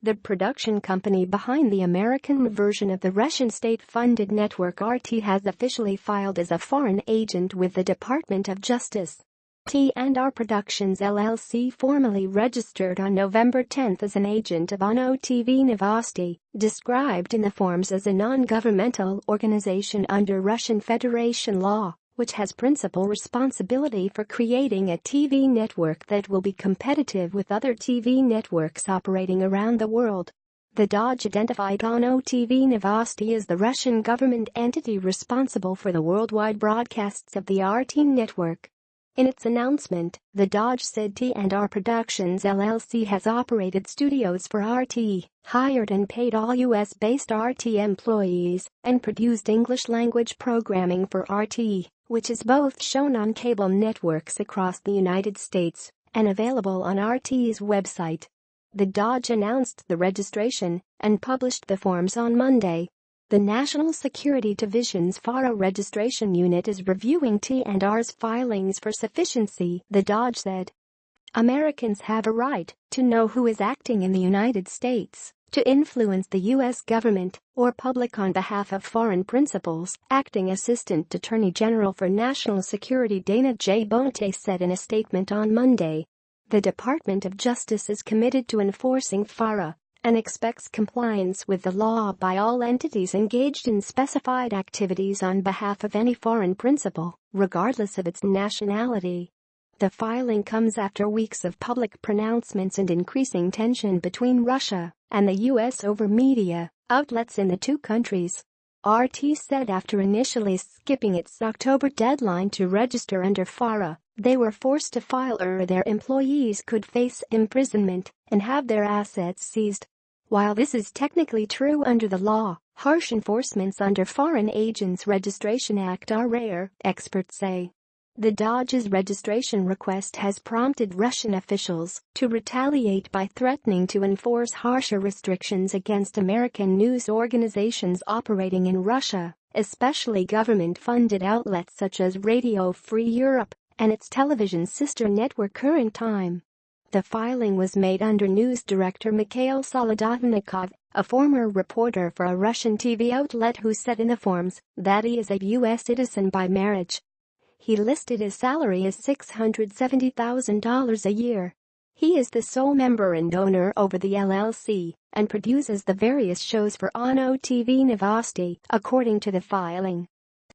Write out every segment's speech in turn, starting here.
the production company behind the American version of the Russian state-funded network RT, has officially filed as a foreign agent with the Department of Justice. T&R Productions LLC formally registered on November 10 as an agent of ANO TV-Novosti, described in the forms as a non-governmental organization under Russian Federation law, which has principal responsibility for creating a TV network that will be competitive with other TV networks operating around the world. The DOJ identified ANO TV-Novosti as the Russian government entity responsible for the worldwide broadcasts of the RT network. In its announcement, the DOJ said T&R Productions LLC has operated studios for RT, hired and paid all U.S.-based RT employees, and produced English-language programming for RT, which is both shown on cable networks across the United States and available on RT's website. The DOJ announced the registration and published the forms on Monday. The National Security Division's FARA registration unit is reviewing T&R's filings for sufficiency, the DOJ said. Americans have a right to know who is acting in the United States to influence the U.S. government or public on behalf of foreign principals, Acting Assistant Attorney General for National Security Dana J. Boente said in a statement on Monday. The Department of Justice is committed to enforcing FARA and expects compliance with the law by all entities engaged in specified activities on behalf of any foreign principal, regardless of its nationality. The filing comes after weeks of public pronouncements and increasing tension between Russia and the U.S. over media outlets in the two countries. RT said after initially skipping its October deadline to register under FARA, they were forced to file or their employees could face imprisonment and have their assets seized. While this is technically true under the law, harsh enforcements under Foreign Agents Registration Act are rare, experts say. The DOJ's registration request has prompted Russian officials to retaliate by threatening to enforce harsher restrictions against American news organizations operating in Russia, especially government-funded outlets such as Radio Free Europe and its television sister network Current Time. The filing was made under news director Mikhail Solodovnikov, a former reporter for a Russian TV outlet who said in the forms that he is a U.S. citizen by marriage. He listed his salary as $670,000 a year. He is the sole member and owner over the LLC and produces the various shows for ANO TV-Novosti, according to the filing.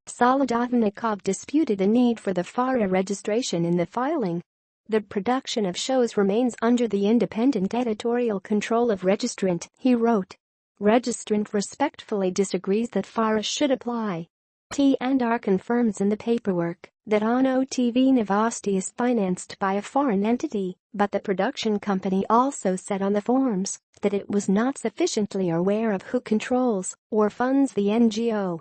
Solodovnikov disputed the need for the FARA registration in the filing. The production of shows remains under the independent editorial control of registrant, he wrote. Registrant respectfully disagrees that FARA should apply. T&R confirms in the paperwork that ANO TV-Novosti is financed by a foreign entity, but the production company also said on the forms that it was not sufficiently aware of who controls or funds the NGO.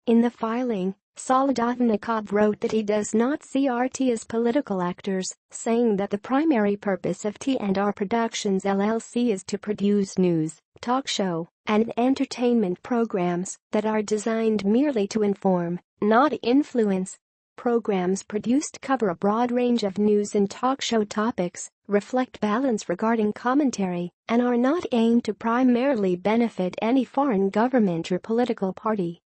In the filing, Solodovnikov wrote that he does not see RT as political actors, saying that the primary purpose of T&R Productions LLC is to produce news, talk show, and entertainment programs that are designed merely to inform, not influence. Programs produced cover a broad range of news and talk show topics, reflect balance regarding commentary, and are not aimed to primarily benefit any foreign government or political party.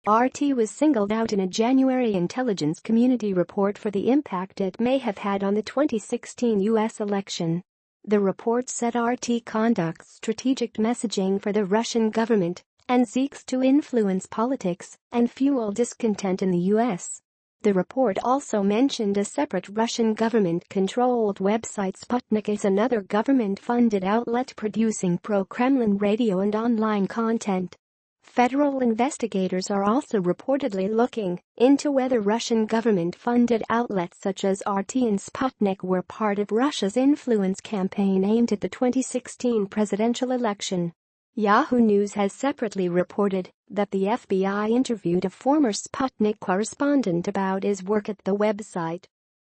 RT was singled out in a January intelligence community report for the impact it may have had on the 2016 U.S. election. The report said RT conducts strategic messaging for the Russian government and seeks to influence politics and fuel discontent in the U.S. The report also mentioned a separate Russian government-controlled website Sputnik as another government-funded outlet producing pro-Kremlin radio and online content. Federal investigators are also reportedly looking into whether Russian government-funded outlets such as RT and Sputnik were part of Russia's influence campaign aimed at the 2016 presidential election. Yahoo News has separately reported that the FBI interviewed a former Sputnik correspondent about his work at the website.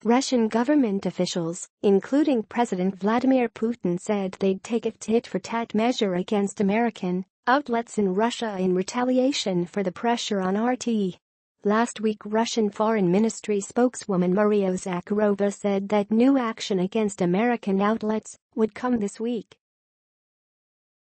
Russian government officials, including President Vladimir Putin, said they'd take a tit-for-tat measure against American outlets in Russia in retaliation for the pressure on RT. Last week, Russian Foreign Ministry spokeswoman Maria Zakharova said that new action against American outlets would come this week.